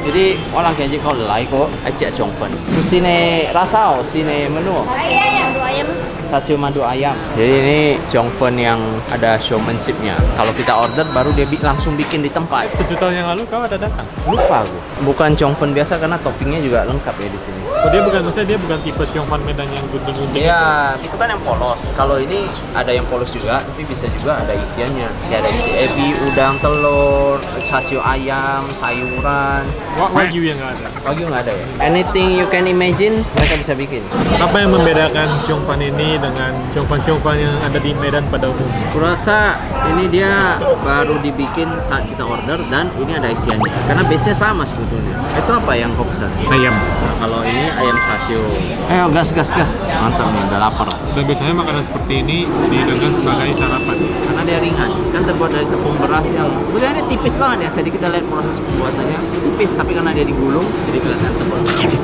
Jadi orang kayak kalau来過ajak Chongfen. Sini rasa, sini menu. Stasiun madu ayam. Jadi ini Chongfen yang ada showmanship-nya. Kalau kita order baru dia langsung bikin di tempat. 7 tahun yang lalu kau ada datang? Lupa aku. Bukan Chongfen biasa karena toppingnya juga lengkap ya di sini. Oh, dia bukan, maksudnya dia bukan tipe Chongfen Medan yang gunting-gunting. Iya, itu kan yang polos. Kalau ini ada yang polos juga, tapi bisa juga ada isiannya. Ya ada isi ebi, udang, telur, chasio ayam, sayuran. Wagyu yang nggak ada. Wagyu nggak ada ya? Anything you can imagine, mereka bisa bikin. Apa yang membedakan Chongfen ini dengan Chongfen yang ada di Medan pada umumnya? Kurasa ini dia baru dibikin saat kita order dan ini ada isiannya. Karena base-nya sama sebetulnya. Itu apa yang kau pesan? Ayam. Nah, kalau ini ayam chasio. Ayo gas. Mantap nih, udah lapar. Dan biasanya makanan seperti ini dihidangkan sebagai sarapan. Karena dia ringan, kan terbuat dari tepung beras yang sebenarnya ini tipis banget ya. Tadi kita lihat proses pembuatannya tipis, tapi karena dia digulung jadi kelihatan tebal. Jadi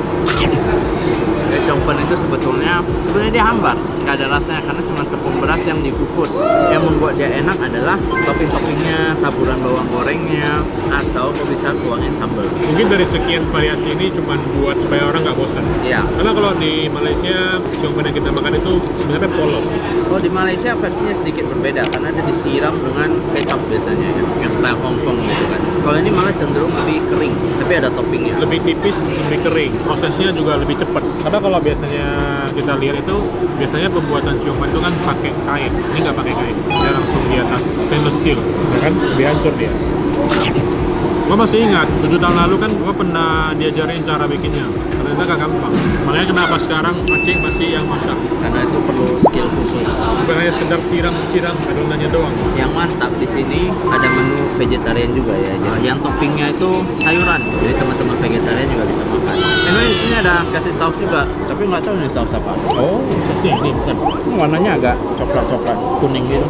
Chongfen itu sebetulnya dia hambar, nggak ada rasanya karena cuma tepung beras yang dikukus. Yang membuat dia enak adalah topping-toppingnya, taburan bawang gorengnya, atau kau bisa tuangin sambal. Mungkin dari sekian variasi ini cuma buat supaya orang nggak bosan. Iya. Karena kalau di Malaysia Chongfen yang kita makan itu sebenarnya polos. Kalau di Malaysia versinya sedikit berbeda karena dia disiram dengan kecap biasanya ya, yang style Hong Kong gitu kan. Kalau ini malah cenderung lebih kering, tapi ada toppingnya. Lebih tipis, lebih kering. Prosesnya juga lebih cepat. Karena kalau biasanya kita lihat itu biasanya pembuatan Chongfen itu kan pakai kain. Ini nggak pakai kain. Dia langsung di atas stainless steel, ya kan? Lebih hancur dia. Gua masih ingat 7 tahun lalu kan gua pernah diajarin cara bikinnya. Ternyata gak gampang. Makanya kenapa sekarang Aceh masih yang masak. Karena itu perlu skill khusus. Bukan hanya sekedar siram adonannya doang. Yang mantap di sini ada menu vegetarian juga ya. Yang toppingnya itu sayuran. Jadi teman-teman vegetarian juga bisa makan. Anyway, di sini ada kasih saus juga, tapi nggak tahu ini saus apa. Oh, sausnya ini bukan. Ini warnanya agak coklat-coklat, kuning gitu.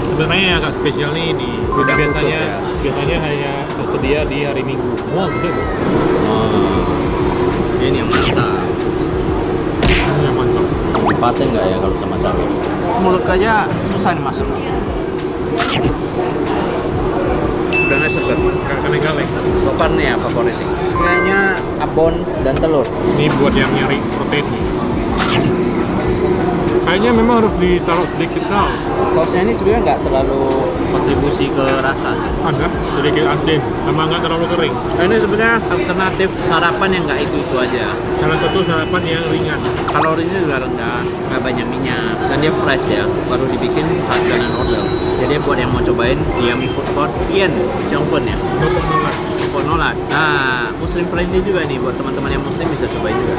Sebenarnya yang agak spesial nih ini. Tidak Biasanya kukus, ya. biasanya hanya tersedia di hari Minggu. Wah, gede Bu. Ini yang mantap. Ini yang mantap. Paten nggak ya kalau sama cabai? Mulut aja susah nih masuk. Udangnya segar. Kaleng-kaleng. Sokan nih ya favoritnya. Kayaknya abon dan telur. Ini buat yang nyari protein nih. Kayaknya memang harus ditaruh sedikit saus. Sausnya ini sebenarnya nggak terlalu kontribusi ke rasa sih. Ada sedikit asin, sama nggak terlalu kering. Nah, ini sebenarnya alternatif sarapan yang nggak itu aja. Salah satu sarapan yang ringan. Kalorinya juga rendah, nggak banyak minyak, dan dia fresh ya, baru dibikin saat jalan order. Jadi buat yang mau cobain di Yummy Food Court, Ian Chongfen ya. Bapak nolak. Kok nolak. Nah, Muslim friendly juga nih buat teman-teman yang Muslim bisa cobain juga.